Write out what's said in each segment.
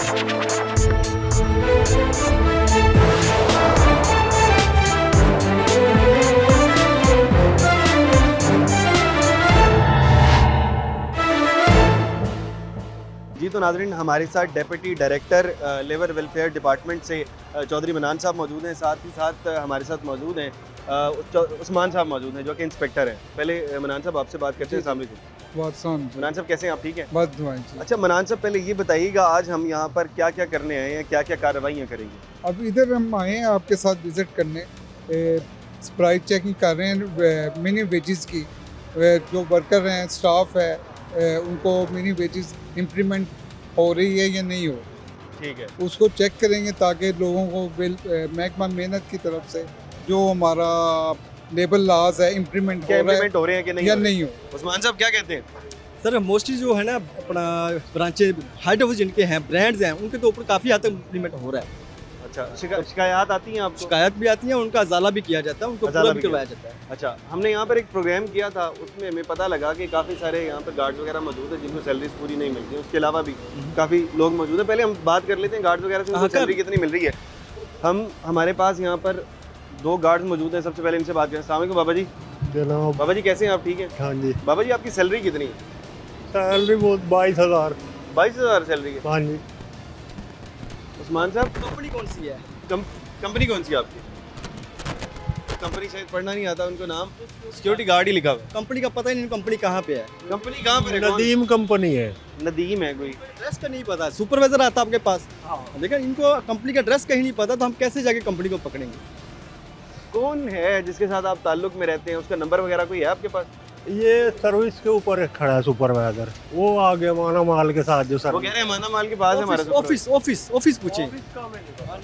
जी तो नाज़रीन, हमारे साथ deputy director labour welfare department से चौधरी मनान साहब मौजूद हैं। साथ ही साथ हमारे साथ मौजूद हैं उस्मान साहब मौजूद हैं जो कि इंस्पेक्टर हैं। पहले मनान साहब आपसे बात करते हैं। अस्सलाम वालेकुम। मनान साहब कैसे हैं आप? ठीक हैं? बस दुआएं। अच्छा मनान साहब, पहले ये बताइएगा आज हम यहाँ पर क्या क्या करने आए हैं, क्या क्या कार्रवाइयाँ करेंगे? अब इधर हम आए हैं आपके साथ विज़िट करने, प्राइस चेकिंग कर रहे हैं मिनी वेजेस की। जो वर्कर हैं, स्टाफ है, उनको मिनी वेजेस इंप्लीमेंट हो रही है या नहीं हो, ठीक है, उसको चेक करेंगे ताकि लोगों को महकमा मेहनत की तरफ से जो हमारा लेबर लॉज है इम्प्लीमेंट हो रहे हैं कि नहीं या नहीं हो। उस्मान साहब क्या कहते हैं? सर मोस्टली जो है ना अपना ब्रांचे हेड ऑफिस जिनके हैं, ब्रांड्स हैं, उनके तो ऊपर काफ़ी हद तक इम्प्लीमेंट हो रहा है। अच्छा, शिकायत आती हैं आपको? शिकायत भी आती है, उनका अजाला भी किया जाता है, उनको पूरा भी करवाया जाता है। अच्छा, हमने यहाँ पर एक प्रोग्राम किया था, उसमें हमें पता लगा कि काफ़ी सारे यहाँ पर गार्ड्स वगैरह मौजूद हैं जिनको सैलरीज पूरी नहीं मिलती है। उसके अलावा भी काफ़ी लोग मौजूद हैं। पहले हम बात कर लेते हैं गार्ड्स वगैरह से, उनको सैलरी कितनी मिल रही है। हमारे पास यहाँ पर 2 गार्ड्स मौजूद हैं। सबसे पहले इनसे बात करें। अस्सलाम वालेकुम बाबा जी। बाबा जी कैसे हैं आप? ठीक है। हाँ जी। बाबा जी आपकी सैलरी कितनी है? सैलरी बहुत 22,000। 22,000 सैलरी है? हाँ जी। उस्मान साहब कंपनी कौन सी है? कंपनी कौन सी है आपकी? कंपनी शायद पढ़ना नहीं आता उनको, नाम सिक्योरिटी गार्ड ही लिखा हुआ है। कंपनी का पता ही नहीं, कंपनी कहाँ पे है। कंपनी कहाँ पर है? नदीम कंपनी है। नदीम है कोई? एड्रेस का नहीं पता, सुपरवाइजर आता आपके पास, लेकिन इनको कंपनी का एड्रेस कहीं नहीं पता, तो हम कैसे जाके कंपनी को पकड़ेंगे? कौन है जिसके साथ आप ताल्लुक में रहते हैं? उसका नंबर वगैरह कोई है आपके पास? ये सर्विस के ऊपर खड़ा है सुपरवाइजर, वो आगे माना माल के साथ जो वो कह रहे हैं माना माल के पास है हमारा ऑफिस पूछे।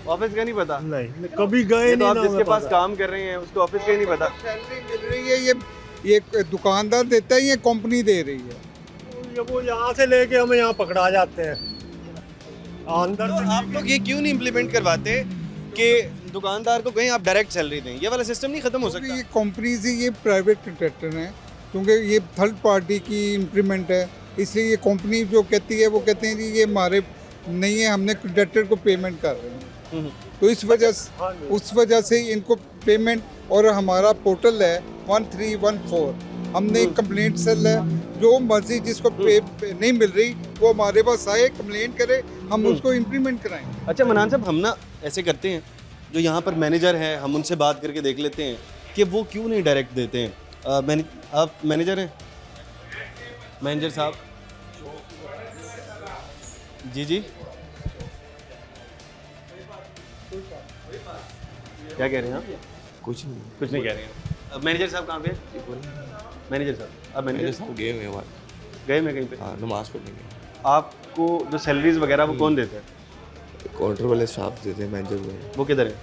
ऑफिस का नहीं पता? नहीं, कभी गए तो नहीं। आप जिसके पास काम कर रहे हैं उसको ऑफिस का ही नहीं पता? सैलरी मिल रही है, ये दुकानदार देता है, ये कंपनी दे रही है। वो यहाँ से लेके हमें यहाँ पकड़ा जाते हैं अंदर। तो आप लोग ये क्यों नहीं इम्प्लीमेंट करवाते कि दुकानदार को कहीं आप डायरेक्ट सैलरी दें? ये वाला सिस्टम नहीं खत्म हो सकता? ये कंपनीज ही, ये प्राइवेट कॉन्ट्रैक्टर हैं, क्योंकि ये थर्ड पार्टी की इंप्लीमेंट है, इसलिए ये कंपनी जो कहती है वो कहते हैं कि ये हमारे नहीं है, हमने कॉन्ट्रैक्टर को पेमेंट कर रहे हैं। तो इस वजह से उस वजह से इनको पेमेंट, और हमारा पोर्टल है 1314, हमने कंप्लेंट सेल है, जो मर्जी जिसको पे नहीं मिल रही वो हमारे पास आए, कंप्लेंट करे, हम उसको इम्प्लीमेंट कराएं। अच्छा मनान साहब, हम ना ऐसे करते हैं, जो यहाँ पर मैनेजर हैं हम उनसे बात करके देख लेते हैं कि वो क्यों नहीं डायरेक्ट देते हैं। आप मैनेजर हैं? मैनेजर साहब जी जी क्या कह रहे हैं आप? कुछ नहीं कह रहे हैं। मैनेजर साहब कहाँ पे? मैनेजर साहब, अब मैनेजर साहब गए हुए कहीं पे? हाँ, नमाज पढ़ने गए। आपको जो सैलरीज वगैरह वो कौन देते हैं? काउंटर वाले स्टाफ देते हैं, मैनेजर। वो किधर है?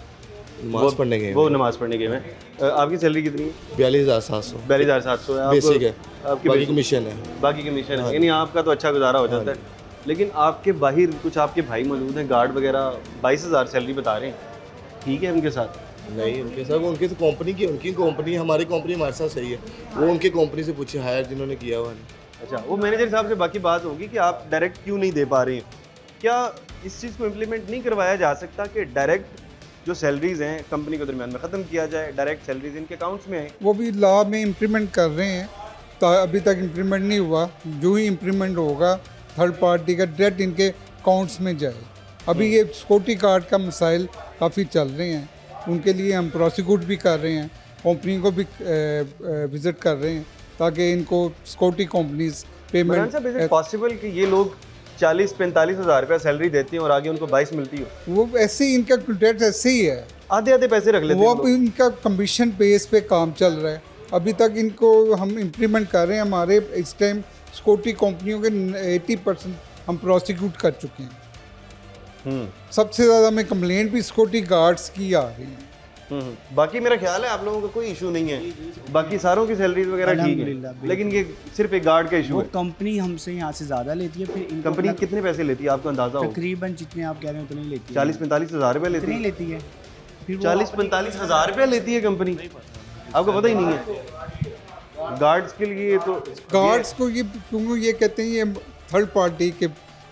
नमाज पढ़ने गए। वो नमाज पढ़ने गए हैं। आपकी सैलरी कितनी है? 42,700। 42,700 है बेसिक है, आपकी बाकी कमीशन है। बाकी कमीशन है, यानी आपका तो अच्छा गुजारा हो जाता है। लेकिन आपके बाहर कुछ आपके भाई मौजूद हैं, गार्ड वगैरह, 22,000 सैलरी बता रहे हैं, ठीक है उनके साथ? नहीं, उनके साथ उनकी तो कंपनी की, उनकी कंपनी, हमारी कंपनी हमारे साथ सही है। वो उनकी कंपनी से पूछे हायर जिन्होंने किया हुआ नहीं। अच्छा, वो मैनेजर साहब से बाकी बात होगी कि आप डायरेक्ट क्यों नहीं दे पा रहे हैं। क्या इस चीज़ को इम्प्लीमेंट नहीं करवाया जा सकता कि डायरेक्ट जो सैलरीज हैं कंपनी के दरमियान में ख़त्म किया जाए, डायरेक्ट सैलरीज इनके अकाउंट्स में आए? वो भी लॉ में इम्प्लीमेंट कर रहे हैं, तो अभी तक इम्प्लीमेंट नहीं हुआ। जो ही इम्प्लीमेंट होगा थर्ड पार्टी का डायरेक्ट इनके अकाउंट्स में जाए। अभी ये सिक्योरिटी गार्ड का मसाइल काफ़ी चल रहे हैं, उनके लिए हम प्रोसिक्यूट भी कर रहे हैं, कंपनी को भी विज़िट कर रहे हैं ताकि इनको सिक्योरिटी कंपनीज पेमेंट। पॉसिबल कि ये लोग 40-45 हज़ार रुपया सैलरी देती हैं और आगे उनको 22 मिलती हो? वो ऐसे ही इनका कॉन्ट्रैक्ट ऐसे ही है, आधे पैसे रख लेते हैं। वो अब इनका कमीशन बेस पे काम चल रहा है। अभी तक इनको हम इम्प्लीमेंट कर रहे हैं। हमारे इस टाइम सिक्योरिटी कंपनियों के 80% हम प्रोसिक्यूट कर चुके हैं। सबसे ज़्यादा हमें कंप्लेंट भी सिक्योरिटी गार्ड्स की आ रही है। बाकी मेरा ख्याल है आप लोगों का कोई इशू नहीं है, बाकी सारों की सैलरीज वगैरह ठीक है, लेकिन ये सिर्फ एक गार्ड का इशू है। कंपनी हमसे यहाँ से ज़्यादा लेती है। फिर कंपनी कितने पैसे लेती है आपको अंदाजा हो? तकरीबन जितने आप कह रहे हैं उतने लेती है। 40-45 हज़ार रुपये लेती है। 40-45 हज़ार रुपये लेती है कंपनी, आपको पता ही नहीं है? गार्ड्स के लिए तो गार्ड्स को ये क्योंकि ये कहते हैं ये थर्ड पार्टी के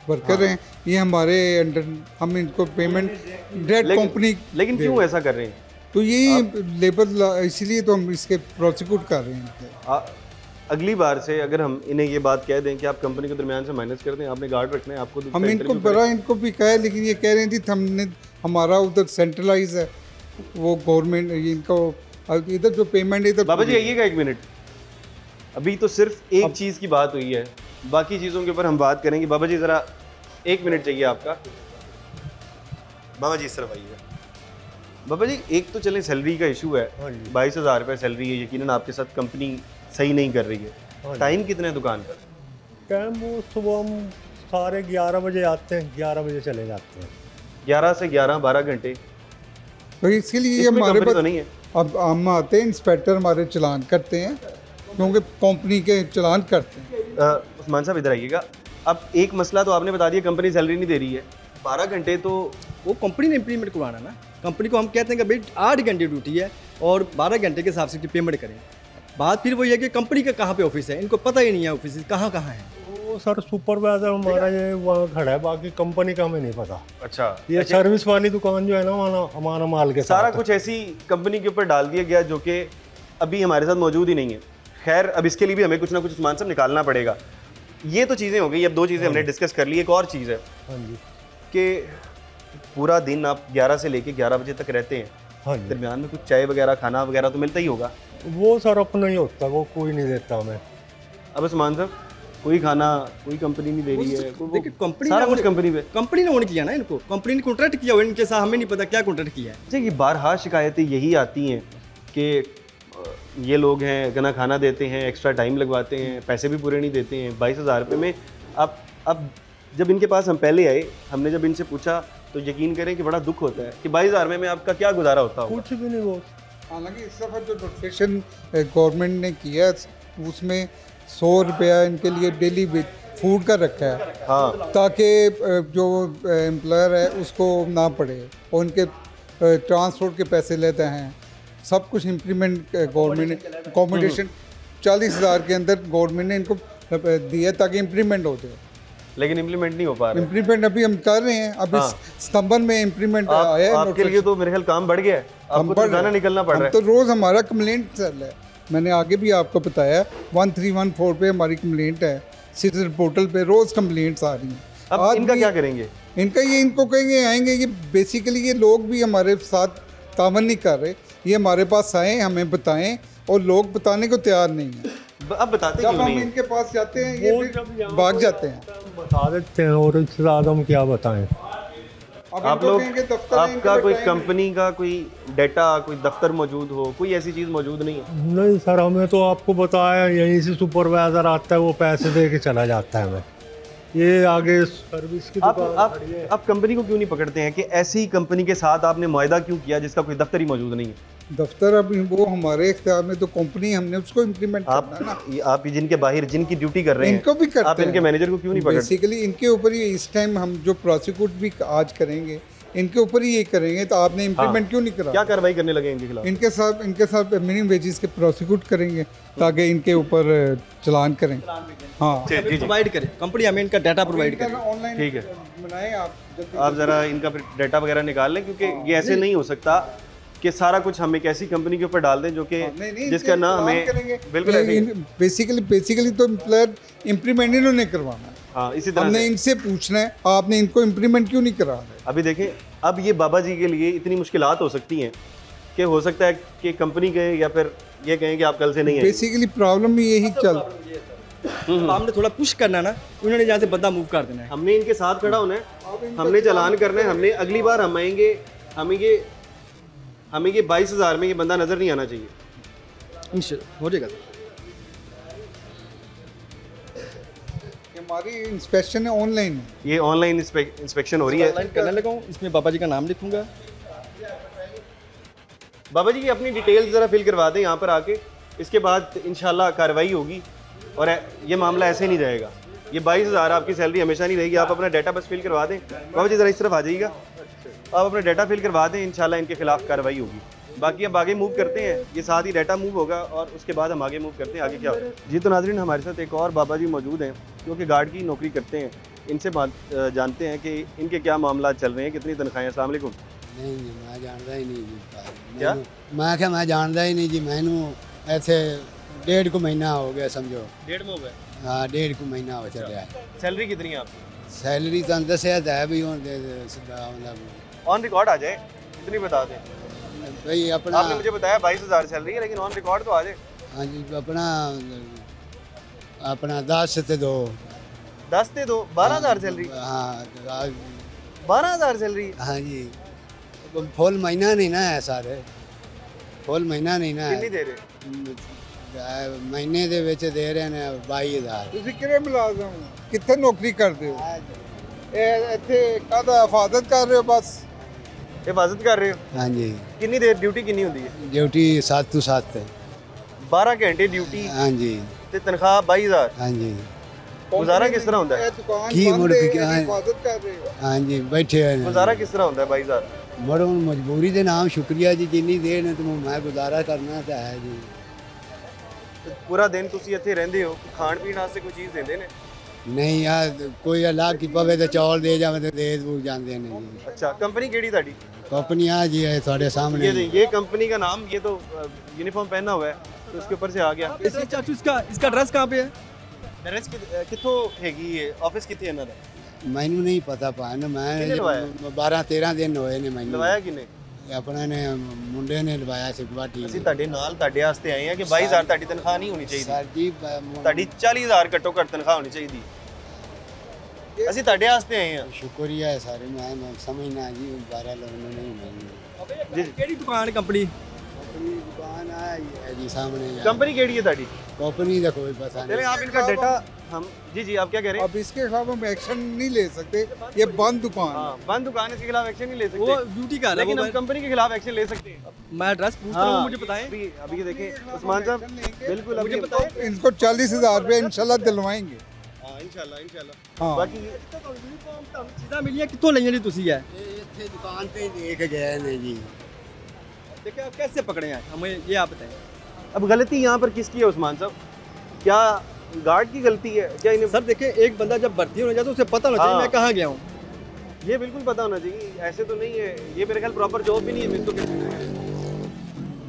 वर्कर हैं, ये हमारे अंडर, हम इनको पेमेंट डायरेक्ट कंपनी। लेकिन क्यों ऐसा कर रहे हैं? तो ये लेबर, इसीलिए तो हम इसके प्रोसिक्यूट कर रहे हैं। अगली बार से अगर हम इन्हें ये बात कह दें कि आप कंपनी के दरमियान से माइनस कर दें, आपने गार्ड रखना है, आपको हम इनको बड़ा इनको भी कहा है, लेकिन ये कह रहे थी हमने, हमारा उधर सेंट्रलाइज है वो गवर्नमेंट, इनको इधर जो पेमेंट इधर। बाबा जी आइएगा 1 मिनट, अभी तो सिर्फ एक चीज़ की बात हुई है, बाकी चीज़ों के ऊपर हम बात करेंगे। बाबा जी ज़रा 1 मिनट चाहिए आपका। बाबा जी इस तरफ आइएगा। बाबा जी एक तो चले सैलरी का इशू है, 22,000 रुपये सैलरी है, यकीनन आपके साथ कंपनी सही नहीं कर रही है। टाइम कितना है दुकान पर? टाइम वो सुबह हम 11:30 बजे आते हैं, 11 बजे चले जाते हैं। 11 से 11 12 घंटे। तो इसके लिए हमारे पास तो नहीं है। अब हम आते हैं, इंस्पेक्टर हमारे चलान करते हैं, क्योंकि कंपनी के चलान करते हैं। उस्मान साहब इधर आइएगा। अब एक मसला तो आपने बता दिया, कंपनी सैलरी नहीं दे रही है, 12 घंटे तो वो कंपनी ने इम्प्लीमेंट करवाना ना। कंपनी को हम कहते हैं कि भाई 8 घंटे ड्यूटी है और 12 घंटे के हिसाब से पेमेंट करें। बात फिर वही है कि कंपनी का कहाँ पे ऑफिस है, इनको पता ही नहीं है ऑफिस कहाँ कहाँ है। वो सर सुपरवाइजर हमारा ये वहाँ खड़ा है, बाकी कंपनी का हमें नहीं पता। अच्छा, ये सर्विस वाली दुकान जो है ना, वहाँ हमारा माल के सारा साथ कुछ ऐसी कंपनी के ऊपर डाल दिया गया जो कि अभी हमारे साथ मौजूद ही नहीं है। खैर अब इसके लिए भी हमें कुछ ना कुछ उस्मान साहब निकालना पड़ेगा। ये तो चीज़ें हो गई, अब 2 चीज़ें हमने डिस्कस कर ली। एक और चीज़ है हाँ जी, कि पूरा दिन आप 11 से लेके 11 बजे तक रहते हैं, हाँ जी। दरमियान में कुछ चाय वगैरह खाना वगैरह तो मिलता ही होगा। वो सर अपना ही होता है, वो कोई नहीं देता हमें। अब उस्मान साहब कोई खाना कोई कंपनी नहीं दे रही है, देखिए कंपनी सारा कुछ कंपनी पे। कंपनी ने ऑन किया ना इनको, कंपनी ने कॉन्ट्रैक्ट किया हुआ है इनके साथ, हमें नहीं पता क्या कॉन्ट्रैक्ट किया है। अच्छा, ये बारहा शिकायतें यही आती हैं कि ये लोग हैं गना खाना देते हैं, एक्स्ट्रा टाइम लगवाते हैं, पैसे भी पूरे नहीं देते हैं। 22,000 रुपये में अब जब इनके पास हम पहले आए, हमने जब इनसे पूछा तो यकीन करें कि बड़ा दुख होता है कि 22,000 में आपका क्या गुजारा होता होगा। कुछ भी नहीं। वो हालांकि इस दफ़ा जो नोटिफिकेशन गवर्नमेंट ने किया उसमें 100 रुपया इनके लिए डेली फूड का रखा है, हाँ, ताकि जो एम्प्लॉयर है उसको ना पड़े, और उनके ट्रांसपोर्ट के पैसे लेते हैं, सब कुछ इम्प्लीमेंट गवर्नमेंट ने, अकोमोडेशन 40,000 के अंदर गवर्नमेंट ने इनको दिया ताकि इम्प्लीमेंट हो जाए, लेकिन इम्प्लीमेंट नहीं हो पा रहा। इम्प्लीमेंट अभी हम कर रहे हैं। अब इस सितंबर में इम्प्लीमेंट आया है। आपके लिए तो मेरे ख्याल काम बढ़ गया है, आपको तो जाना निकलना पड़ रहा है। तो रोज़ हमारा कंप्लेंट चल रहा है, मैंने आगे भी आपको बताया 1314 पे हमारी कंप्लेंट है, सिटीजन पोर्टल पे रोज़ कंप्लेंट्स आ रही हैं। अब इनका क्या करेंगे? इनको कहेंगे आएंगे, ये बेसिकली ये लोग भी हमारे साथ तावन नहीं कर रहे, ये हमारे पास आए हमें बताएं, और लोग बताने को तैयार नहीं है। अब बताते जब क्यों हम नहीं है? इनके पास जाते हैं ये फिर भाग जाते हैं। बता देते हैं, और इससे ज़्यादा हम क्या बताएं। अब आप इनको लोग कहेंगे दफ्तर है, आपका इनके कोई बताएंगे। कंपनी का कोई डाटा, कोई दफ्तर मौजूद हो, कोई ऐसी चीज़ मौजूद नहीं है? नहीं सर, हमें तो आपको बताया, यहीं से सुपरवाइजर आता है, वो पैसे दे के चला जाता है हमें। ये आगे सर्विस की दुकान खड़ी है। आप कंपनी को क्यों नहीं पकड़ते हैं कि ऐसी कंपनी के साथ आपने मुआहदा क्यों किया जिसका कोई दफ्तर ही मौजूद नहीं है? दफ्तर अब वो हमारे इख्तियार में, तो कंपनी हमने उसको इम्प्लीमेंट करना है ना। आप जिनके बाहर जिनकी ड्यूटी कर रहे हैं, इनको भी करते आप इनके मैनेजर को क्यों नहीं पकड़ते? बेसिकली इनके ऊपर ही इस टाइम हम जो प्रोसिक्यूट भी आज करेंगे, इनके ऊपर ही ये करेंगे। तो आपने इम्प्लीमेंट क्यों नहीं करा? क्या कार्रवाई करने लगे इनके खिलाफ? इनके साथ मिनिमम वेजेस के प्रोसिक्यूट करेंगे ताकि इनके ऊपर चलान करें। हाँ, प्रोवाइड करें, कंपनी हमें इनका डाटा प्रोवाइड करें। ऑनलाइन ठीक है, बनाएं आप आप ज़रा इनका फिर डाटा वगैरह निकाल लें, क्योंकि ये ऐसे नहीं हो सकता कि सारा कुछ हम एक ऐसी कंपनी के ऊपर डाल दें जो कि जिसका ना हमें बिल्कुल ऐसे ही। बेसिकली तो एम्प्लॉयर इम्प्लीमेंट इन्होंने करवाना है। हाँ, इसी तरह हमने से। इनसे पूछना है आपने इनको इम्प्लीमेंट क्यों नहीं करा रहे? अभी देखें, अब ये बाबा जी के लिए इतनी मुश्किलात हो सकती हैं कि हो सकता है कि कंपनी कहे या फिर ये कहें कि आप कल से नहीं आए। बेसिकली प्रॉब्लम भी यही चल हमने थोड़ा पुश करना ना, उन्होंने जहाँ से बंदा मूव कर देना है। हमने इनके साथ खड़ा होना है, हमने चालान करना है, हमने अगली बार हम आएंगे, हमें ये 22,000 में ये बंदा नज़र नहीं आना चाहिए। इंशाल्लाह हो जाएगा। हमारी इंस्पेक्शन है ऑनलाइन है। ये ऑनलाइन इंस्पेक्शन हो रही है। ऑनलाइन करने लगा हूँ, इसमें बाबा जी का नाम लिखूंगा। बाबा जी की अपनी डिटेल्स ज़रा फिल करवा दें यहाँ पर आके, इसके बाद इंशाल्लाह कार्रवाई होगी और ये मामला ऐसे नहीं जाएगा। ये 22,000 आपकी सैलरी हमेशा नहीं रहेगी। आप अपना डाटा बस फिल करवा दें। बाबा जी ज़रा इस तरफ आ जाइएगा, आप अपना डाटा फिल करवा दें, इंशाल्लाह इनके खिलाफ कार्रवाई होगी। बाकी अब आगे मूव करते हैं, ये साथ ही डाटा मूव होगा और उसके बाद हम आगे मूव करते हैं, आगे क्या होगा। जी तो नाज़रीन, हमारे साथ एक और बाबा जी मौजूद हैं जो कि गार्ड की नौकरी करते हैं। इनसे बात जानते हैं कि इनके क्या मामला चल रहे हैं, कितनी तनख्वाहें। अस्सलाम वालेकुम। नहीं जी मैं जानता ही नहीं जी क्या? मैं क्या मैं जानता ही नहीं जी मैनू ऐसे 1.5 को महीना हो गया समझो। 1.5 में हो गए। हाँ 1.5 को महीना हो चलिया। सैलरी कितनी है आपकी? सैलरी तो दसिया तो है भी हूँ मतलब ऑन रिकॉर्ड आ जाए, कितनी बता दें। भाई अपना आपने मुझे बताया 22,000 सैलरी है, लेकिन ऑन रिकॉर्ड तो आ जाए। हाँ जी अपना अपना 10 से 2 10 से 2 12,000 सैलरी। हाँ 12,000 सैलरी। हाँ जी फुल महीना नहीं ना है सारे फुल महीना नहीं ना कितनी है दे रहे? महीने ਦੇ ਵਿੱਚ ਦੇ ਰਹੇ ਨੇ 22,000 ਤੁਸੀਂ ਕਿਹੜੇ ਮੁਲਾਜ਼ਮ ਹੋ ਕਿੱਥੇ ਨੌਕਰੀ ਕਰਦੇ ਹੋ ਇਹ ਇੱਥੇ ਕਾਹਦਾ ਹਿਫਾਜ਼ਤ ਕਰ ਰਹੇ ਹੋ ਬਸ हिफाजत कर रहे हो? हाँ जी कितनी देर ड्यूटी कितनी होती है? ड्यूटी 7 to 7 है 12 घंटे ड्यूटी हाँ जी ਤੇ ਤਨਖਾਹ 22,000। हाँ जी ਗੁਜ਼ਾਰਾ ਕਿਸ ਤਰ੍ਹਾਂ ਹੁੰਦਾ ਹੈ? ਇਹ ਦੁਕਾਨ ਕੀ ਬੰਦ ਮੁੜ ਹੈ, ਕੇ ਇਹਦੀ ਆਏ? ਹਿਫਾਜ਼ਤ ਕਰ ਰਹੇ ਹੋ हाँ जी बैठे हुए हैं ਗੁਜ਼ਾਰਾ ਕਿਸ ਤਰ੍ਹਾਂ ਹੁੰਦਾ ਹੈ 22,000? मरो मजबूरी के नाम शुक्रिया जी जिन्नी देर ने तुम मैं गुजारा करना तो है जी ਪੂਰਾ ਦਿਨ ਤੁਸੀਂ ਇੱਥੇ ਰਹਿੰਦੇ ਹੋ, ਖਾਣ ਪੀਣ ਵਾਸਤੇ ਕੋਈ ਚੀਜ਼ ਦਿੰਦੇ ਨੇ? नहीं यार कोई अल्लाह की पवे तो चौल दे जावे तो दे दूर जाते हैं जी अच्छा, कंपनी केड़ी ਤੁਹਾਡੀ? कंपनी आ जी है थोड़े सामने ये कंपनी का नाम, ये तो यूनिफॉर्म पहना हुआ है तो उसके ऊपर से आ गया। इसलिए चाचू इसका ड्रेस कहाँ पे है? एड्रेस कित्थों हैगी ये ऑफिस कित्थे ਇਹਨਾਂ ਦਾ? मैनू नहीं पता पाया ना किन्ने लवाया? मैं 12-13 दिन होए ने मैनू ਲਵਾਇਆ ਕਿਨੇ? अपने ने मुंडे ने लवाया से गुवाहाटी ਅਸੀਂ ਤੁਹਾਡੇ ਨਾਲ ਤੁਹਾਡੇ ਵਾਸਤੇ ਆਏ ਹਾਂ ਕਿ 22,000 ਤੁਹਾਡੀ ਤਨਖਾਹ ਨਹੀਂ ਹੋਣੀ ਚਾਹੀਦੀ, सर जी ਤੁਹਾਡੀ 40,000 ਘੱਟੋ ਘੱਟ ਤਨਖਾਹ ਹੋਣੀ ਚਾਹੀਦੀ। ਅਸੀਂ ਤੁਹਾਡੇ ਵਾਸਤੇ ਆਏ ਹਾਂ। शुक्रिया है सारे मैं समझना जी 12 लोग नहीं मिलेंगे केड़ी दुकान कंपनी? अपनी दुकान है जी सामने कंपनी केड़ी है ਤੁਹਾਡੀ? कंपनी का कोई पता चले नहीं आप इनका डेटा हम जी आप क्या कह रहे हैं? अब इसके खिलाफ हम एक्शन नहीं ले सकते ये बंद दुकान है। हाँ, बंद दुकान है, इसके खिलाफ एक्शन नहीं ले वो सकते, ड्यूटी का है ना, लेकिन वो हम कंपनी के खिलाफ एक्शन ले सकते हैं। मैं एड्रेस पूछता हूँ मुझे बताएं। अभी ये देखें उस्मान साहब, बिल्कुल मुझे अभी बताएं। इनको 40,000 रुपये इंशाल्लाह दिलवाएंगे। हाँ इंशाल्लाह हाँ बाकी चीज़ां मिलियां कित्थों लईयां जी तुसी है? इत्थे दुकान पे देख गए ने जी देखिए आप कैसे पकड़े हैं, हमें ये आप बताएं। अब गलती यहाँ पर किसकी है उस्मान साहब? क्या गार्ड की गलती है क्या? इन्हें सर देखिए एक बंदा जब भर्ती होने जाता है उसे पता होना चाहिए हाँ। मैं कहाँ गया हूँ। ये बिल्कुल पता होना चाहिए, ऐसे तो नहीं है, ये मेरे ख्याल प्रॉपर जॉब भी नहीं है जिसको कहते हैं।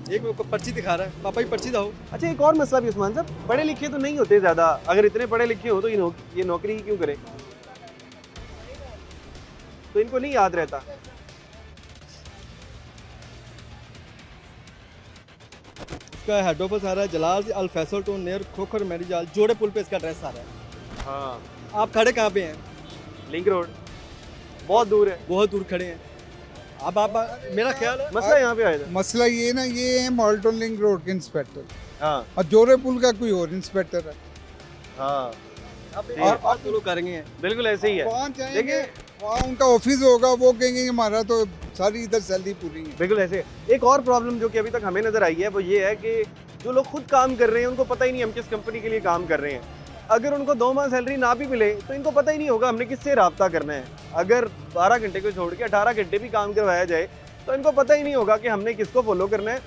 एक मेरे को पर्ची दिखा रहा है, पापा ही पर्ची दो। अच्छा एक और मसला भी उस्मान साहब, पढ़े लिखे तो नहीं होते ज़्यादा, अगर इतने पढ़े लिखे हो तो ये नौकरी ही क्यों करे? तो इनको नहीं याद रहता। इसका हेड ऑफिस आ रहा है जलाल अल फैसल टू नियर खोखर मेरीजाल जोड़े पुल पे इसका एड्रेस आ रहा है। हाँ आप खड़े कहाँ पे हैं? लिंक रोड बहुत दूर है। बहुत दूर खड़े हैं। अब आप मेरा ख्याल है मसला यहाँ पे आया था। मसला ये ना ये है मॉल्टन लिंक रोड के इंस्पेक्टर हाँ और जोरे पुल का कोई और इंस्पेक्टर है। हाँ और बात तो लोग करेंगे। बिल्कुल ऐसे ही है। वहाँ जाएंगे देखिए वहाँ उनका ऑफिस होगा वो कहेंगे कि हमारा तो सारी इधर सैलरी पूरी है। बिल्कुल ऐसे। एक और प्रॉब्लम जो कि अभी तक हमें नज़र आई है वो ये है कि जो लोग खुद काम कर रहे हैं उनको पता ही नहीं हम किस कंपनी के लिए काम कर रहे हैं। अगर उनको 2 माह सैलरी ना भी मिले तो इनको पता ही नहीं होगा हमने किससे रब्ता करना है। अगर 12 घंटे को छोड़ के 18 घंटे भी काम करवाया जाए तो इनको पता ही नहीं होगा कि हमने किसको फॉलो करना है,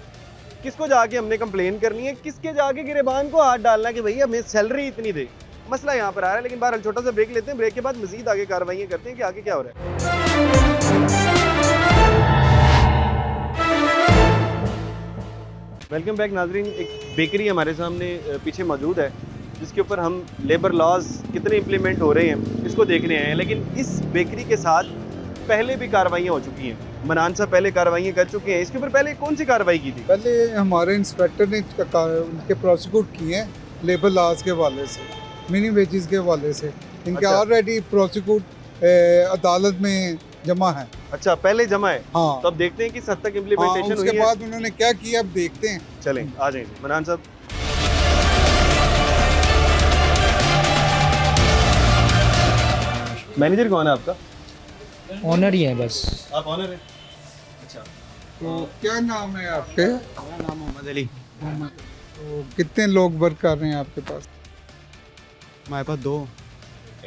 किसको जाके हमने कंप्लेन करनी है, किसके जाके गिरेबान को हाथ डालना है कि भैया हमें सैलरी इतनी दे। मसला यहाँ पर आ रहा है। लेकिन बहरहाल छोटा सा ब्रेक लेते हैं, ब्रेक के बाद मजीद आगे कार्रवाई करते हैं कि आगे क्या हो रहा है। वेलकम बैक नाजरीन। एक बेकरी हमारे सामने पीछे मौजूद है जिसके ऊपर हम लेबर लॉज कितने इम्प्लीमेंट हो रहे हैं इसको देखने आए हैं। लेकिन इस बेकरी के साथ पहले भी कार्रवाइयाँ हो चुकी हैं, मनान साहब पहले कार्रवाइयाँ कर चुके हैं। इसके ऊपर पहले कौन सी कार्रवाई की थी? पहले हमारे इंस्पेक्टर ने उनके प्रोसिक्यूट किए हैं लेबर लॉज के हवाले से, मिनिमम वेजेस के हवाले से। इनके अच्छा। ऑलरेडी प्रोसिक्यूट अदालत में जमा है। अच्छा पहले जमा है। हाँ तो अब देखते हैं कि हद तक हाँ, इम्प्लीमेंटेशन उसके हुई है। बाद उन्होंने क्या किया अब देखते हैं। चलें आ जाएंगे मनान साहब। मैनेजर कौन है आपका? ऑनर ही है बस। आप ऑनर हैं? अच्छा तो क्या नाम है आपके? मेरा नाम मोहम्मद अली। तो कितने लोग वर्क कर रहे हैं आपके पास? हमारे पास 2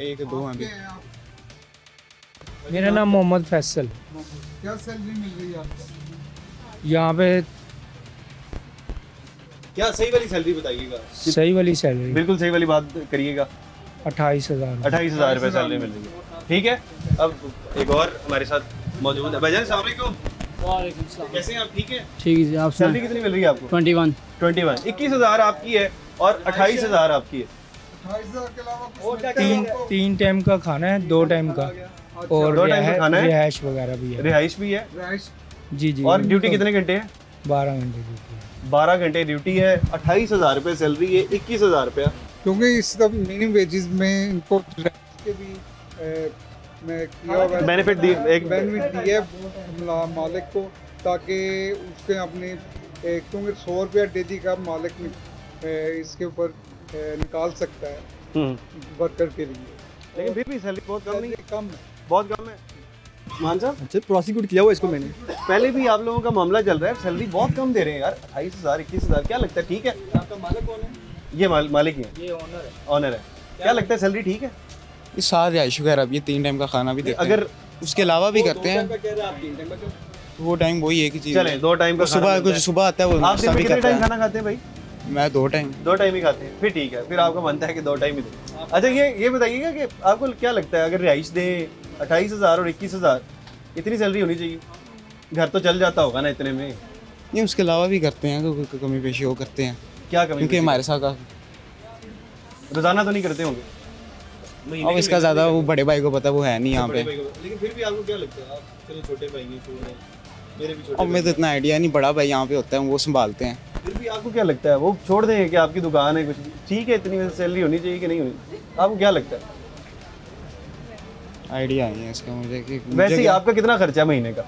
1 2 हैं अभी। मेरा नाम मोहम्मद फैसल। क्या सैलरी मिल रही है आपको? यहाँ पे क्या सही वाली सैलरी बताइएगा। सही वाली सैलरी बिल्कुल सही वाली बात करिएगा। 28,000। 28,000 रुपये सैलरी मिल रही है, ठीक है। अब एक और हमारे साथ मौजूद है। भाईजान अस्सलाम वालेकुम। वालेकुम सलाम। कैसे हैं आप, ठीक है? ठीक है जी, आप सैलरी कितनी मिल रही है आपको? 21। 21,000 आपकी है और 28,000 आपकी है। 28,000 के अलावा तीन टाइम का खाना है, 2 टाइम का, और 2 टाइम का खाना है, रिहाइश वगैरह भी है। रिहाइश भी है जी जी। और ड्यूटी कितने घंटे है? 12 घंटे ड्यूटी है। 12 घंटे ड्यूटी है, 28,000 रुपये सैलरी है, 21,000 रुपया। क्योंकि इस सब मिनिमम वेजेस में इनको के भी बेनिफिट दी, एक बेनिफिट दिया है मालिक को, ताकि उसके अपने क्योंकि 100 रुपया डेली का मालिक इसके ऊपर निकाल सकता है वर्कर के लिए, लेकिन फिर भी सैलरी बहुत कम नहीं है, कम है, बहुत कम है। मान साहब अच्छा प्रोसिक्यूट किया हुआ इसको मैंने। पहले भी आप लोगों का मामला चल रहा है, सैलरी बहुत कम दे रहे हैं यार, 28,000 21,000, क्या लगता है ठीक है? आपका मालिक कौन है? ये मालिक ही है, ये ओनर है। ऑनर है। क्या लगता है सैलरी ठीक है? ये साथ रिहाइश वगैरह भी, 3 टाइम का खाना भी देते हैं, अगर उसके अलावा भी करते हैं। कह रहे हैं आप 3 टाइम का, वो टाइम वही एक ही चीज़ चले 2 टाइम का सुबह कुछ सुबह आता है, वो आप नाश्ता दिन में भी कितने करता टाइम है। खाना खाते हैं भाई? मैं 2 टाइम। 2 टाइम ही खाते हैं, फिर ठीक है, फिर आपको बनता है कि 2 टाइम ही दें। अच्छा ये बताइएगा कि आपको क्या लगता है, अगर रिहाइश दें 28,000 और 21,000, इतनी सैलरी होनी चाहिए? घर तो चल जाता होगा ना इतने में? नहीं, उसके अलावा भी करते हैं, तो कमी पेशी वो करते हैं, क्या कमी? क्योंकि हमारे साथ रोजाना तो नहीं करते होंगे? अब इसका ज़्यादा वो बड़े भाई को पता, वो है नहीं यहाँ पे। लेकिन फिर भी आपको क्या लगता है, आप चलो छोटे भाई हैं, छोड़ रहे हैं, मेरे भी छोटे अब मैं तो इतना आइडिया नहीं, बड़ा भाई यहाँ पे होता है, वो संभालते हैं। फिर भी आपको क्या लगता है, वो छोड़ दें कि आपकी दुकान है, कुछ ठीक है, इतनी सैलरी होनी चाहिए कि नहीं होनी? आपको क्या लगता है? आइडिया नहीं है इसका मुझे कि वैसे ही आपका कितना खर्चा है महीने का?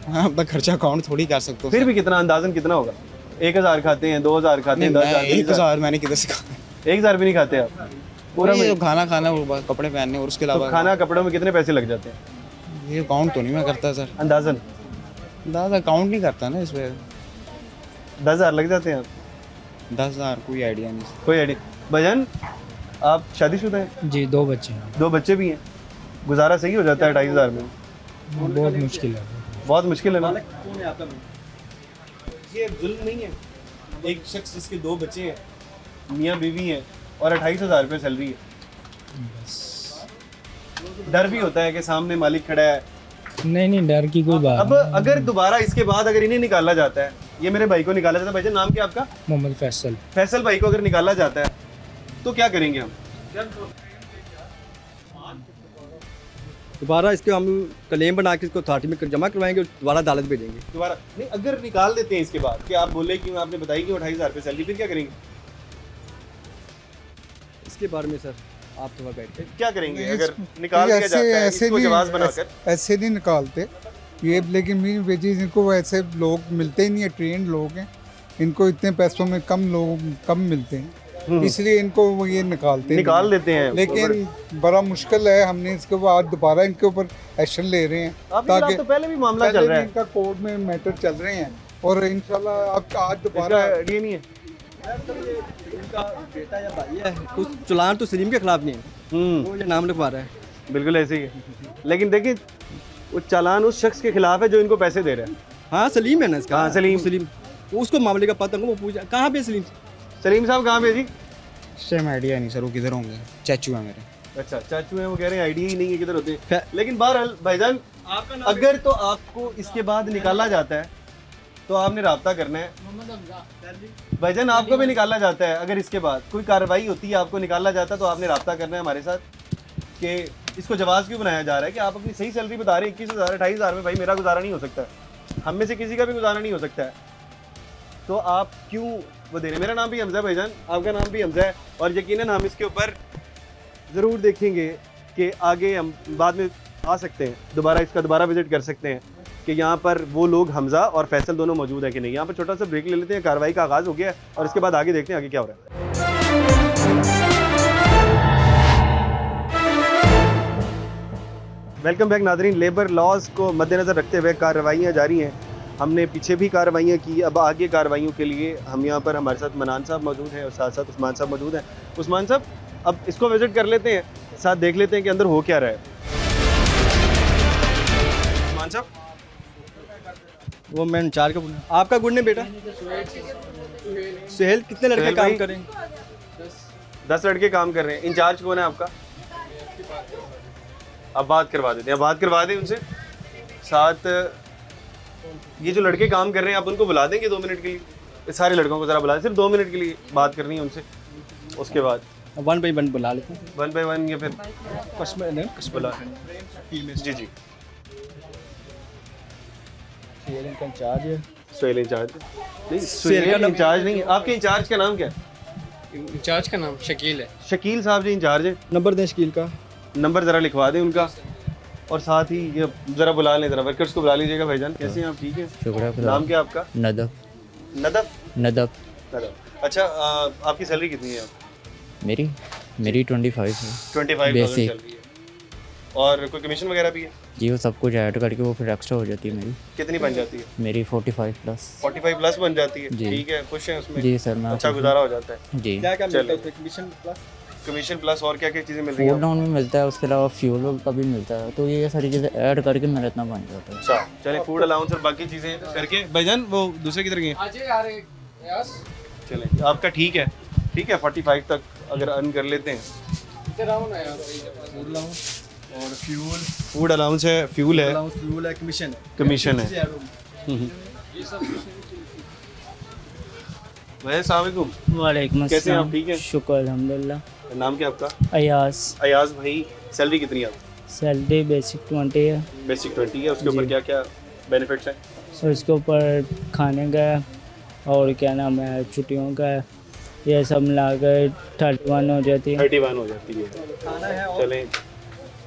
हाँ, अपना खर्चा अकाउंट थोड़ी कर सकते हो। फिर भी कितना अंदाजन कितना होगा? 1,000 खाते हैं, 2,000 खाते हैं, 10,000? 1,000 मैंने किधर से कहा? 1,000 भी नहीं खाते आप? पूरा ये खाना खाना, वो कपड़े पहनने, और उसके तो अलावा खाना कपड़ों में कितने पैसे लग जाते हैं ये अकाउंट तो नहीं मैं करता सर, अंदाजन? दादा अकाउंट नहीं करता ना इसमें। 10,000 लग जाते हैं आप? 10,000 कोई आइडिया नहीं। कोई आइडिया। भजन आप शादीशुदा हैं? जी, 2 बच्चे हैं। 2 बच्चे भी हैं, गुजारा सही हो जाता है 2,500 में? बहुत मुश्किल है। बहुत मुश्किल है ना? कौन है आपका? ये जुल्म नहीं है, एक शख्स जिसके 2 बच्चे हैं, मियाँ बीवी हैं और 28,000 रुपये सैलरी है, डर भी होता है कि सामने मालिक खड़ा है। नहीं, डर की कोई बात अब अगर दोबारा इसके बाद अगर इन्हें निकाला जाता है, ये मेरे भाई को निकाला जाता है, भाई नाम क्या आपका? मोहम्मद फैसल। फैसल भाई को अगर निकाला जाता है तो क्या करेंगे हम? दोबारा इसके हम क्लेम बना के इसको अथॉरिटी में जमा करवाएंगे और दोबारा अदालत भेजेंगे। दोबारा नहीं, अगर निकाल देते हैं इसके बाद कि आप बोले कि आपने बताई कि 28,000 रुपये सैलरी, फिर क्या करेंगे? इसके बारे में सर आप थोड़ा बैठ के क्या करेंगे अगर निकाल दिया जाता है इसको जवाब बनाकर? ऐसे नहीं निकालते ये, लेकिन मिनिमम वेजेस इनको वैसे लोग मिलते ही नहीं है, ट्रेंड लोग हैं, इनको इतने पैसों में कम मिलते हैं, इसलिए इनको वो ये निकाल देते हैं। लेकिन बड़ा मुश्किल है, हमने इसके बाद दोबारा इनके ऊपर एक्शन ले रहे हैं, ताकि तो पहले भी मामला चल रहा है, इनका कोर्ट में मैटर चल रहे हैं और इंशाल्लाह अब आज दोबारा ये नहीं है। इनका बेटा या भाई है, कुछ चलान तो सलीम के खिलाफ नहीं है, वो ये नाम लिखवा रहा है। बिल्कुल ऐसे ही है, लेकिन देखिए वो चालान उस शख्स के खिलाफ है जो इनको पैसे दे रहे हैं। हाँ सलीम है ना इसका? हाँ सलीम। उसको मामले का पता वो पूछा कहाँ पे सलीम? सलीम साहब कहाँ पे जी? सेम आइडिया नहीं सर, वो किधर होंगे, चाचू है मेरे। अच्छा चाचू हैं, वो कह रहे हैं आइडिया ही नहीं है किधर होते हैं। लेकिन बहरहाल भाईजान, अगर तो आपको इसके बाद निकाला जाता है तो आपने राब्ता करना है। भाईजान आपको भी निकाला जाता है, अगर इसके बाद कोई कार्रवाई होती है, आपको निकाला जाता है तो आपने राब्ता करना है हमारे साथ कि इसको जवाब क्यों बनाया जा रहा है कि आप अपनी सही सैलरी बता रहे हैं 21,000 28,000 में। भाई मेरा गुजारा नहीं हो सकता है, हम में से किसी का भी गुजारा नहीं हो सकता है, तो आप क्यों वो दे रहे हैं? मेरा नाम भी हमजा है भाईजान, आपका नाम भी हमजा है, और यकीनन हम इसके ऊपर ज़रूर देखेंगे कि आगे हम बाद में आ सकते हैं, दोबारा विजिट कर सकते हैं कि यहाँ पर वो लोग हमजा और फैसल दोनों मौजूद है कि नहीं। यहाँ पर छोटा सा ब्रेक ले लेते हैं, कार्रवाई का आगाज़ हो गया है और इसके बाद आगे देखते हैं आगे क्या हो रहा है। वेलकम बैक नाज़रीन। लेबर लॉज को मद्देनज़र रखते हुए कार्रवाइयाँ जारी हैं, हमने पीछे भी कार्रवाइयाँ की, अब आगे कार्रवाइयों के लिए हम यहाँ पर हमारे साथ मनान साहब मौजूद हैं और साथ साथ उस्मान साहब मौजूद हैं। उस्मान साहब अब इसको विजिट कर लेते हैं, साथ देख लेते हैं कि अंदर हो क्या रहा है। उस्मान साहब वो मैं इंचार्ज का आपका गुड ने बेटा सुहेल, कितने लड़के काम करें? 10 लड़के काम कर रहे हैं। इंचार्ज कौन है आपका? अब बात करवा देते हैं, बात करवा दें उनसे। साथ ये जो लड़के काम कर रहे हैं आप उनको बुला देंगे 2 मिनट के लिए? इस सारे लड़कों को ज़रा बुला दें, सिर्फ 2 मिनट के लिए बात करनी है उनसे। उसके बाद 1 by 1 बुला लेते हैं। 1 by 1 या फिर बुला जी जी। सुहेल इनका इंचार्ज है। सुहेल इंचार्ज नहीं, सुहेल इंचार्ज नहीं है। आपके इंचार्ज का नाम क्या है? इंचार्ज का नाम शकील है। शकील साहब जी इंचार्ज है। नंबर दें शकील का, नंबर ज़रा लिखवा दें उनका। और साथ ही ये ज़रा बुला लें, ज़रा वर्कर्स को बुला लीजिएगा। भाईजान कैसे हैं आप? ठीक है, शुक्रिया। नाम क्या आपका? नदब। नदब? नदब। अच्छा, आपकी सैलरी कितनी है? मेरी 25 है। 25,000 चल रही है। और कोई कमीशन वगैरह भी है? जी, वो सब कुछ ऐड करके वो फिर एक्स्ट्रा हो जाती है मेरी। कितनी बन जाती है? मेरी 45 प्लस। 45 प्लस बन जाती है। जी। ठीक है, खुश हैं उसमें? जी सर, मैं अच्छा गुजारा हो जाता है जी। क्या क्या मिलता है उसमें? Commission plus? कमीशन प्लस और क्या क्या चीज़ें मिल रही हैं? फूड डाउन में मिलता है, उसके अलावा फ्यूल का भी मिलता है, तो ये सारी चीज़ें ऐड करके मेरा इतना बन जाता है। अच्छा, चलें, फूड अलाउंस और बाकी चीज़ें करके। भाईजान वो दूसरे किधर गए? चलें, आपका ठीक है, ठीक है। 45 तक अगर अर्न कर लेते हैं। और फ्यूल, फूड अलाउंस है, फ्यूल है, फ्यूल है, कमीशन है। वालेकुम। वालेकुम कैसे हैं आप? अस्सलाम। ठीक है, शुक्र अल्हम्दुलिल्लाह। नाम क्या आपका? अयाज। अयाज भाई, सैलरी कितनी है आपकी? सैलरी बेसिक 20 है। बेसिक 20 है। उसके ऊपर क्या क्या बेनिफिट्स हैं? और इसके ऊपर खाने का और क्या नाम है, छुट्टियों का, ये सब मिलाकर 31 हो जाती है। 31 हो जाती है। चलें,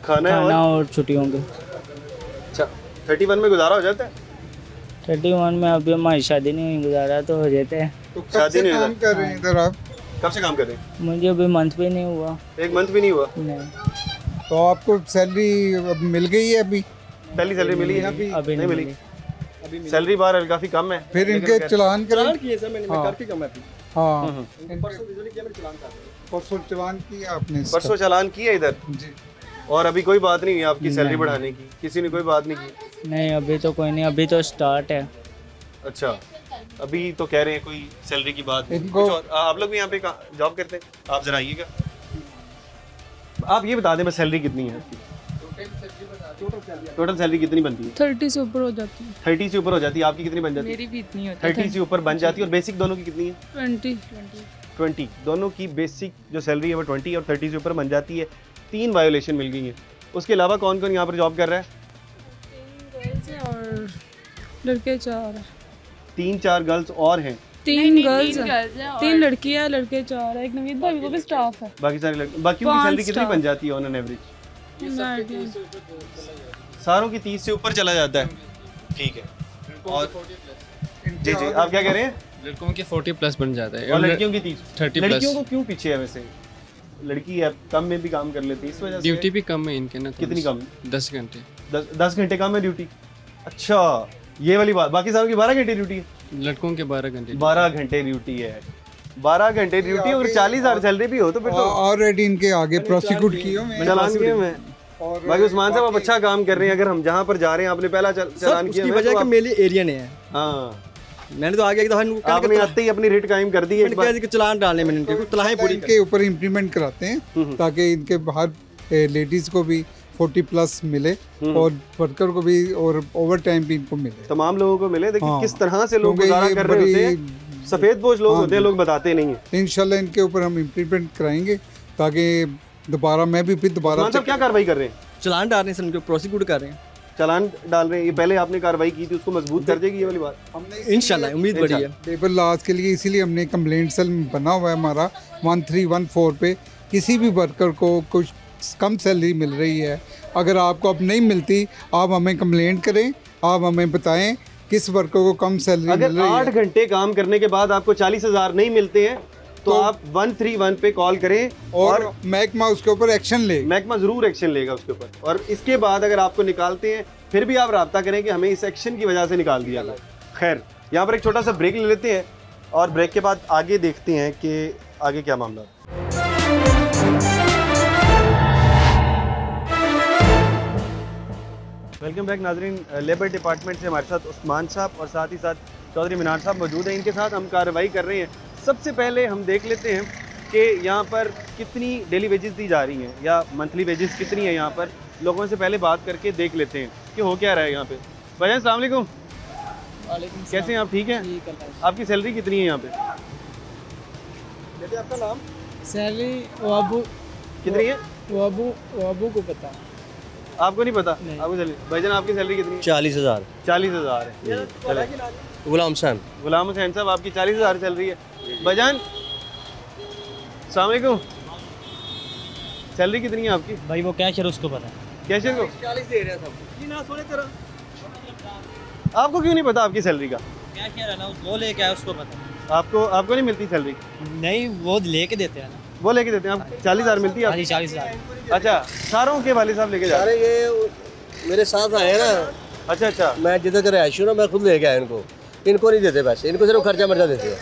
खाना और छुट्टियों के। अच्छा, 31 में गुजारा हो जाता है? 31 में अभी हमारी शादी नहीं हुई, गुजारा तो हो जाता है। तो कब से काम कर रहे हैं इधर आप? कब से काम कर रहे हैं? मुझे अभी मंथ भी नहीं हुआ। 1 मंथ भी नहीं हुआ? नहीं। तो आपको सैलरी मिल गई है अभी? पहली सैलरी मिली है? अभी नहीं मिली। सैलरी बार काफ़ी कम है। फिर इनके चलान किए सर मैंने, करके कम है। हाँ, परसों चलान किया आपने? परसों चलान किया इधर जी। और अभी कोई बात नहीं है आपकी सैलरी बढ़ाने की? किसी ने कोई बात नहीं की? नहीं, अभी तो कोई नहीं, अभी तो स्टार्ट है। अच्छा, अभी तो कह रहे हैं कोई सैलरी की बात नहीं। इनको आप लोग भी यहाँ पे जॉब करते हैं? आप जरा आइएगा, आप ये बता दें बस सैलरी कितनी है आपकी? टोटल सैलरी कितनी बनती है? 30 से ऊपर हो जाती है। 30 से ऊपर हो जाती है। आपकी कितनी बन जाती है? मेरी भी इतनी होती है। 30 से ऊपर बन जाती है। और बेसिक दोनों की कितनी है? 20। दोनों की बेसिक जो सैलरी है वो 20 और 30 से ऊपर बन जाती है। 3 वायोलेशन मिल गई हैं। उसके अलावा कौन कौन यहाँ पर जॉब कर रहा है? 3 गर्ल्स हैं और लड़के 4। 3-4 गर्ल्स और हैं? 3 गर्ल्स हैं, 3 लड़कियां हैं, लड़के 4 हैं। एक नवीद भाई को भी स्टाफ है। बाकी सारे लड़के, बाकियों की सैलरी कितनी बन जाती है ऑन एन एवरेज? सारों की 30 से ऊपर चला जाता है। ठीक है। और जी जी, आप क्या कह रहे हैं? लड़कों के 40 प्लस बन जाता है और लड़कियों की 30 प्लस। लड़कियों को क्यों पीछे है वैसे? लड़की है, कम में भी काम कर लेती है, इस वजह से। ड्यूटी भी कम है इनके ना। कितनी कम? 10 घंटे। 10 घंटे कम है ड्यूटी? अच्छा, ये वाली बात। बाकी सारों की 12 घंटे ड्यूटी है? लड़कों के 12 घंटे। 12 घंटे ड्यूटी है। 12 घंटे ड्यूटी और 40,000 सैलरी भी हो तो फिर तो ऑलरेडी इनके आगे प्रोसिक्यूट किए चलान किए मैं। बाकी उस्मान साहब आप अच्छा काम कर रहे हैं। अगर हम जहाँ पर जा रहे हैं, आपने पहला चलान किया, उसकी वजह कि मेरे एरिया ने है। हाँ, मैंने तो आगे एक दफा आपने आते ही अपनी रेट कायम कर दी है। चलान डालने में इनके तलाहें पूरी के ऊपर इम्प्लीमेंट कराते हैं ताकि इनके बाहर लेडीज को भी 40 प्लस मिले और वर्कर को भी और ओवर टाइम भी इनको मिले, तमाम लोगों को मिले। देखिए किस तरह से लोग गुजारा कर रहे होते हैं। सफेद पोश लोग होते हैं, लोग बताते नहीं हैं। इंशाल्लाह इनके ऊपर हम इम्प्लीमेंट कराएंगे ताकि दोबारा मैं भी फिर दोबारा। क्या कार्रवाई कर रहे हैं? चलान डाल रहे हैं, उनको प्रोसिक्यूट कर रहे हैं। चलान डाल रहे हैं। ये पहले आपने कार्रवाई की थी, उसको मजबूत कर देगी ये वाली बात? इंशाल्लाह उम्मीद बड़ी है। लेबर लॉज के लिए इसीलिए हमने कंप्लेंट सेल बना हुआ है हमारा 1314 पे। किसी भी वर्कर को कुछ कम सैलरी मिल रही है, अगर आपको अब नहीं मिलती, आप हमें कंप्लेंट करें, आप हमें बताएं किस वर्कर को कम सैलरी मिल रही है। 8 घंटे काम करने के बाद आपको 40,000 नहीं मिलते हैं तो आप 131 पे कॉल करें और महकमा उसके ऊपर एक्शन लेगा। महकमा जरूर एक्शन लेगा उसके ऊपर। और इसके बाद अगर आपको निकालते हैं फिर भी आप राब्ता करें कि हमें इस एक्शन की वजह से निकाल दिया गया। खैर, यहाँ पर एक छोटा सा ब्रेक ले लेते हैं और ब्रेक के बाद आगे देखते हैं कि आगे क्या मामला है। वेलकम बैक नाजरीन। लेबर डिपार्टमेंट से हमारे साथ उस्मान साहब और साथ ही साथ चौधरी मीनार साहब मौजूद हैं। इनके साथ हम कार्रवाई कर रहे हैं। सबसे पहले हम देख लेते हैं कि यहाँ पर कितनी डेली वेजेस दी जा रही हैं या मंथली वेजेस कितनी है यहाँ पर, लोगों से पहले बात करके देख लेते हैं कि हो क्या रहा है यहाँ पे। भाईजान अस्सलाम वालेकुम। कैसे हैं आप, ठीक हैं? आपकी सैलरी कितनी है यहाँ पे? आपका नाम? सैलरी वाबू कितनी है? वाबू को पता, आपको नहीं पता? आपको सैलरी, भाईजान आपकी सैलरी कितनी है? 40,000। 40,000 है। गुलाम हुसैन। गुलाम हुसैन साहब आपकी 40,000 सैलरी है। भाईजान अस्सलाम वालेकुम, सैलरी कितनी है आपकी? भाई वो कैशियर उसको पता है। कैशियर को 40 दे रहे हैं सब। ये ना सोने तेरा। आपको क्यों नहीं पता आपकी सैलरी का? कैशियर है ना, वो लेके आया उसको पता। आपको नहीं मिलती सैलरी? नहीं, वो लेके देते हैं ना। वो लेके देते हैं। आप 40,000 मिलती है? 40,000। अच्छा, सारों के वाले साहब लेके जा रहे हैं? ये मेरे साथ आए हैं ना। अच्छा, मैं जिधर का रहायशी हूँ ना, मैं खुद लेके आया इनको। इनको नहीं देते पैसे, इनको सिर्फ खर्चा मर्चा देते हैं।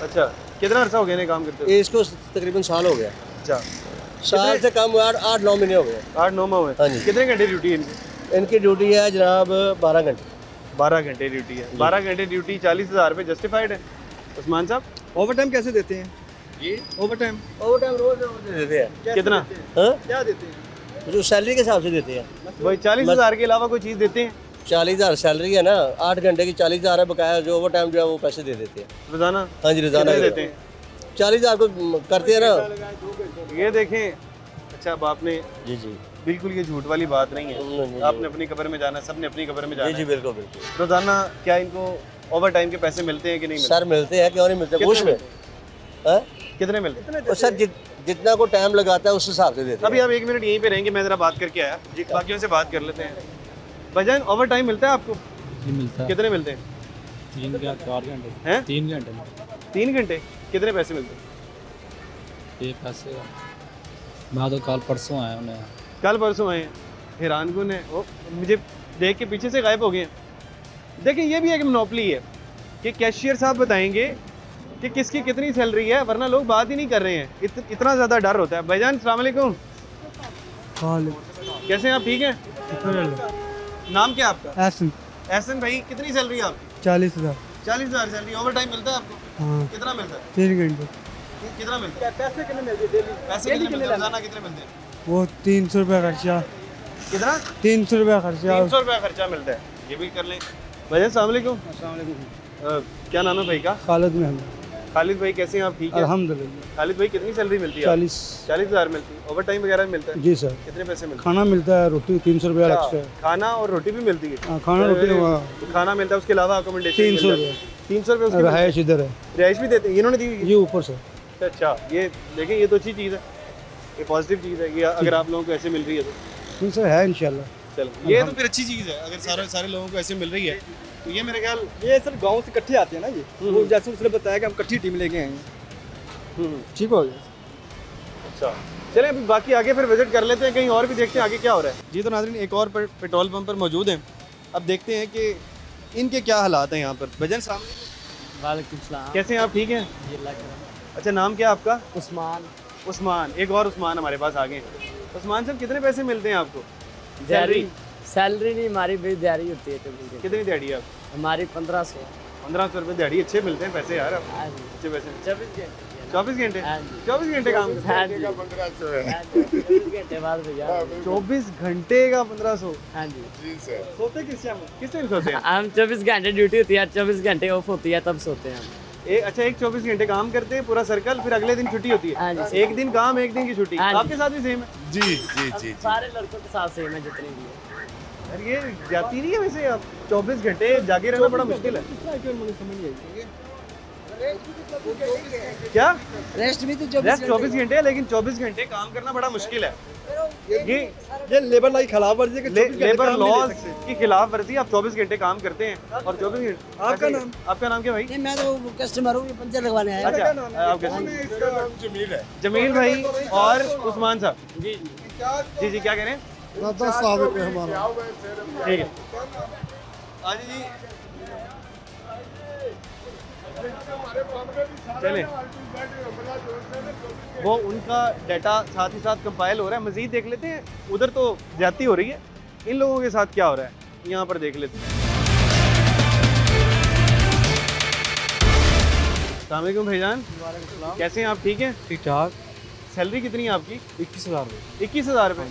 अच्छा, कितना अर्सा हो गया काम करते हुए? इसको तकरीबन साल हो गया। अच्छा, साल से कम हुआ, 8-9 महीने हो गए। 8-9 माह हुए। हाँ जी। कितने घंटे ड्यूटी है इनकी? इनकी ड्यूटी है जनाब 12 घंटे। 12 घंटे ड्यूटी है। 12 घंटे ड्यूटी 40,000 पे जस्टिफाइड है उस्मान साहब? ओवर टाइम कैसे देते हैं जी? ओवर टाइम रोज देते हैं। कितना? क्या देते हैं? जो सैलरी के हिसाब से देते हैं। वही 40,000 के अलावा कोई चीज़ देते हैं? 40,000 सैलरी है ना, 8 घंटे की 40,000 है, बकाया जो ओवर टाइम जो है वो पैसे दे देते हैं रोजाना। हाँ जी, रोजाना देते हैं। 40,000 को करते हैं ना। ये देखें। अच्छा, अब आपने जी बिल्कुल ये झूठ वाली बात नहीं है। आपने अपनी कब्र में जाना, सबने अपनी कब्र में जाना। जी बिल्कुल। रोजाना क्या इनको ओवर टाइम के पैसे मिलते हैं कि नहीं मिलते? सर मिलते हैं, क्यों नहीं मिलते? कुछ में कितने मिलते हैं? सर जितना को टाइम लगाता है उस हिसाब से देते हैं। अभी आप 1 मिनट यहीं पे रहेंगे, मैं जरा बात करके आया, बाकियों से बात कर लेते हैं। भाईजान ओवर टाइम मिलता है आपको? जी मिलता है। कितने मिलते हैं? 3 या 4 घंटे हैं? 3 घंटे। 3 घंटे कितने पैसे मिलते हैं? ये पैसे बाद कल परसों आए उन्हें। कल परसों आए हैं, हैरान कौन है वो, मुझे देख के पीछे से गायब हो गए हैं। देखिए ये भी एक मोनोपोली है कि कैशियर साहब बताएंगे कि किसकी कितनी सैलरी है, वरना लोग बात ही नहीं कर रहे हैं। इतना ज़्यादा डर होता है। भाईजान अस्सलाम वालेकुम। कैसे हैं आप, ठीक हैं? नाम क्या आपका? एहसन भाई, कितनी सैलरी है आपकी? 40,000। 40,000 सैलरी। ओवर टाइम मिलता है आपको? हाँ। कितना मिलता है? 3 घंटे। कितना मिलता है? पैसे कितने मिलते हैं? पैसे कितने मिलते हैं? रोजाना कितने मिलते हैं? वो 300 रुपये खर्चा। कितना? 300 रुपये खर्चा। 300 रुपये खर्चा मिलता है। ये भी कर लें। भाई अस्सलाम वालेकुम। क्या नाम है भाई का? खालिद महमूद। खालिद भाई कैसे हैं आप, ठीक है? अल्हम्दुलिल्लाह। खालिद भाई कितनी सैलरी मिलती है? 40,000 मिलती है। ओवर टाइम वगैरह मिलता है? जी सर। कितने पैसे मिलते हैं? खाना मिलता है, रोटी 300 रुपये अलग से। खाना और रोटी भी मिलती है? खाना रोटी खाना मिलता है, उसके अलावा अकोमोडेशन 300 रुपये। 300 रुपये रहायश इधर है। रहायश भी देते हैं इन्होंने दी? ये ऊपर से। अच्छा, ये देखें, ये तो अच्छी चीज़ है, ये पॉजिटिव चीज़ है कि अगर आप लोगों को ऐसे मिल रही है तो। नहीं सर, है इंशाल्लाह। चलो, ये तो फिर अच्छी चीज़ है अगर सारे लोगों को ऐसे मिल रही है तो। ये मेरे ख्याल ये सर गांव से इकट्ठे आते हैं ना, ये वो जैसे उसने बताया कि हम इकट्ठी टीम लेके आए हैं। ठीक हो गया। अच्छा, चलें अभी बाकी आगे फिर विजिट कर लेते हैं, कहीं और भी देखते हैं आगे क्या हो रहा है। जी तो नाज़रीन, एक और पेट्रोल पंप पर मौजूद हैं। अब देखते हैं कि इनके क्या हालात हैं यहाँ पर। भजन साहब वालेकुम सलाम। कैसे हैं आप, ठीक हैं? अच्छा, नाम क्या आपका? उस्मान। उस्मान, एक और उस्मान हमारे पास आ गए। उस्मान साहब कितने पैसे मिलते हैं आपको? सैलरी नहीं, हमारी भी दिहाड़ी होती है। कितनी दिहाड़ी है आप? हमारी 1500 रुपये दिहाड़ी। अच्छे मिलते हैं पैसे यार, अच्छे पैसे। 24 घंटे 24 घंटे काम करते हैं? 24 घंटे बाद भैया 24 घंटे का 1500। हाँ जी। सोते किस टाइम सोते हैं? हम 24 घंटे ड्यूटी होती है, 24 घंटे ऑफ होती है, तब सोते हैं हम। अच्छा, एक 24 घंटे काम करते हैं पूरा सर्कल, फिर अगले दिन छुट्टी होती है? एक दिन काम, एक दिन की छुट्टी। आपके साथ भी सेम है? जी। सारे लड़कों के साथ सेम है जितने भी है। ये जाती नहीं है वैसे, आप 24 घंटे जागे रहना बड़ा मुश्किल है। क्या रेस्ट भी तो 24 घंटे है, लेकिन 24 घंटे काम करना बड़ा मुश्किल है। ये लेबर लॉ की खिलाफ वर्जी है। लेबर लॉज की खिलाफ वर्जी। आप 24 घंटे काम करते हैं और 24 घंटे। आपका नाम क्या भाई? मैं तो कस्टमर हूँ, पंचर लगवाने आया। अच्छा, आपका जमील है। जमील भाई और उस्मान साहब। जी, क्या कह रहे हैं? 10 साल रुपये हमारा। ठीक है, आज जी चले। वो उनका डाटा साथ ही साथ कंपाइल हो रहा है, मज़ीद देख लेते हैं। उधर तो ज्यादती हो रही है, इन लोगों के साथ क्या हो रहा है यहाँ पर देख लेते हैं। अस्सलाम वालेकुम भाईजान, कैसे हैं आप? ठीक हैं? ठीक ठाक। सैलरी कितनी है आपकी? 21,000 रुपये। 21,000 रुपये?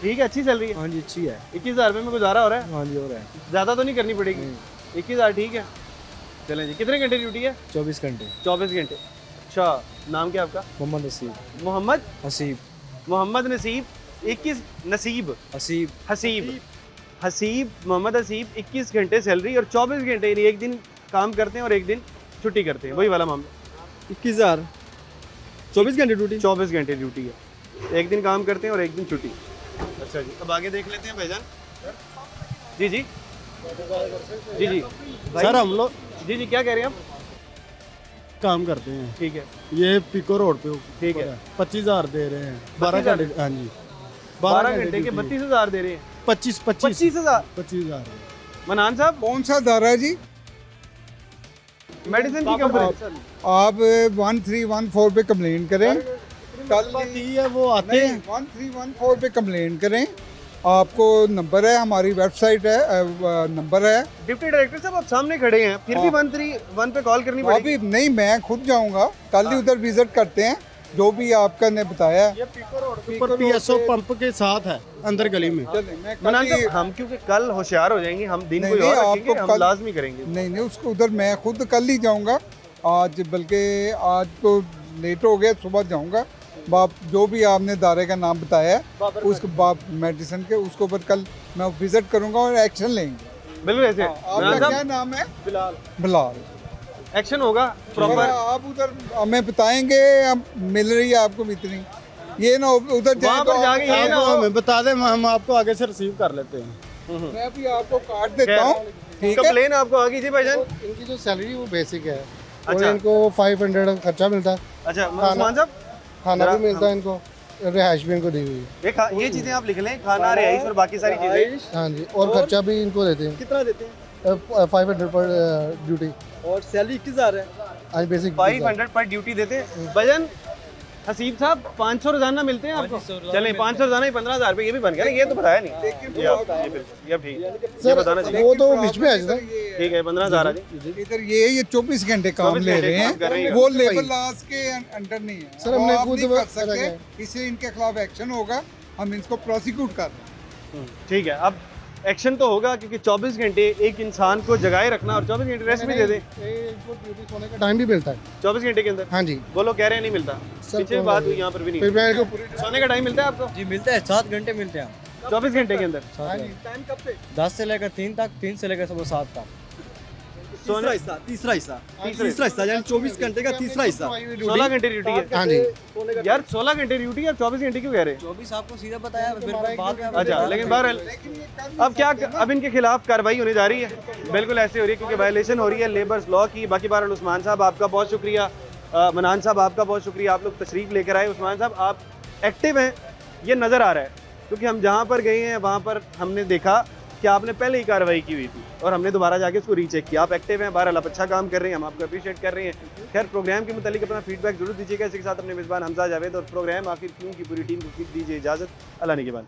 ठीक है, अच्छी सैलरी है? हाँ जी अच्छी है। 21,000 रुपये में गुजारा हो रहा है? हाँ जी हो रहा है। ज़्यादा तो नहीं करनी पड़ेगी? 21,000 ठीक है। चलें जी, कितने घंटे ड्यूटी है? 24 घंटे। 24 घंटे। अच्छा, नाम क्या आपका? मोहम्मद नसीब। मोहम्मद हसीब। मोहम्मद नसीब 21 नसीब हसीब हसीब हसीब मोहम्मद हसीब 21 घंटे सैलरी और 24 घंटे यानी एक दिन काम करते हैं और एक दिन छुट्टी करते हैं, वही वाला मामला। 21,000 24 घंटे ड्यूटी। 24 घंटे ड्यूटी है, एक दिन काम करते हैं और एक दिन छुट्टी। अच्छा जी, अब आगे देख लेते हैं भाईजान। जी जी जी जी सर हम लोग जी जी क्या कह रहे हैं आप? काम करते हैं। ठीक है। ये पिको रोड पे ठीक है। 25,000 दे रहे हैं 12 घंटे। हाँ जी 12 घंटे के 32,000 दे रहे हैं। 25,000। मनान साहब कौन सा दारा है जी? मेडिसिन की कंपनी। आप 1314 पे कंप्लेन करें। कल है वो आते हैं 1314 पे कंप्लेन करें। आपको नंबर है, हमारी वेबसाइट है, नंबर है। डिप्टी डायरेक्टर साहब आप सामने खड़े हैं, फिर भी 131 पे कॉल करनी पड़ेगी। अभी नहीं, मैं खुद जाऊंगा, कल ही उधर विजिट करते हैं, जो भी आपका ने बताया। ऊपर PSO पंप के साथ है अंदर गली में। मनान साहब हम क्योंकि कल होशियार हो जाएंगे, हम दिन कोई और रखेंगे, हम लाजमी करेंगे। नहीं उसको उधर मैं खुद कल ही जाऊंगा, आज बल्कि आज तो लेट हो गया, सुबह जाऊंगा। बाप जो भी आपने दायरे का नाम बताया है उसको बाप मेडिसिन के उसको ऊपर कल मैं विजिट करूंगा और एक्शन लेंगे। बिल्कुल ऐसे। आपका क्या नाम है? बिलाल। एक्शन होगा प्रॉपर। आप उधर हमें बताएंगे, हम मिल रही है आपको इतनी, ये ना उधर जाके ये ना हमें बता दें, हम आपको आगे से रिसीव कर लेते हैं। मैं भी आपको काट देता हूँ। कंप्लेन आपको आ गई थी भाईजान? इनकी जो सैलरी वो बेसिक है। अच्छा। और इनको 500 खर्चा मिलता है। अच्छा उस्मान साहब खाना भी मिलता है इनको, रिहाइश भी इनको दी हुई है। ये चीजें आप लिख लें, खाना रिहाइश और बाकी सारी चीजें। हाँ जी, और खर्चा भी इनको देते हैं। कितना देते हैं? 500 पर ड्यूटी। और सैलरी 21,000 है। आज बेसिक 500 पर ड्यूटी देते हैं। भजन हसीब साहब 500 रोजाना मिलते हैं आपको? चलें 500 रोजाना ही 15,000 रुपये, ये भी बन गया। ये तो बताया नहीं, ये अब ठीक ये बताना चाहिए। वो तो बीच में है। ठीक है 15,000 आ जाए। इधर ये 24 घंटे काम ले रहे हैं, वो लेबर लॉस के अंडर नहीं है। सर हमने खुद कर सकते, इसलिए इनके खिलाफ एक्शन होगा, हम इनको प्रोसिक्यूट कर रहे हैं। ठीक है, अब एक्शन तो होगा क्योंकि 24 घंटे एक इंसान को जगाए रखना और 24 घंटे रेस्ट भी दे दें। इनको ड्यूटी सोने का टाइम भी मिलता है 24 घंटे के अंदर। हाँ जी, वो लोग कह रहे हैं नहीं मिलता। पीछे बात हुई, यहाँ पर भी नहीं। सोने का टाइम मिलता है आपको? जी मिलता है, 7 घंटे मिलते हैं 24 घंटे के अंदर। टाइम कब से? 10 से लेकर 3 तक, 3 से लेकर सुबह 7 तक। तीसरा हिस्सा यानी 24 घंटे का तीसरा हिस्सा। 16 घंटे ड्यूटी है। हाँ जी यार 16 घंटे ड्यूटी है, 24 घंटे क्यों कह रहे हैं? 24 आपको सीधा बताया, फिर बाद में अच्छा, लेकिन बहरहाल अब क्या, अब इनके खिलाफ कार्रवाई होने जा रही है। बिल्कुल ऐसे हो रही है क्योंकि वायलेशन हो रही है लेबर्स लॉ की। बाकी बहरहाल उस्मान साहब आपका बहुत शुक्रिया, मनान साहब आपका बहुत शुक्रिया, आप लोग तशरीफ लेकर आए। उस्मान साहब आप एक्टिव हैं, ये नज़र आ रहा है, क्योंकि हम जहाँ पर गए हैं वहाँ पर हमने देखा कि आपने पहले ही कार्रवाई की हुई थी और हमने दोबारा जाके उसको रीचेक किया। आप एक्टिव हैं, बहरहाल आप अच्छा काम कर रहे हैं, हम आपको अप्रिशिएट कर रहे हैं। खैर प्रोग्राम के मुतालिक अपना फीडबैक जरूर दीजिएगा। इसी के साथ अपने मेज़बान हमजा जावेद और प्रोग्राम आखिर क्यों की पूरी टीम को दीजिए इजाज़त। अल्लाह ने के बाद।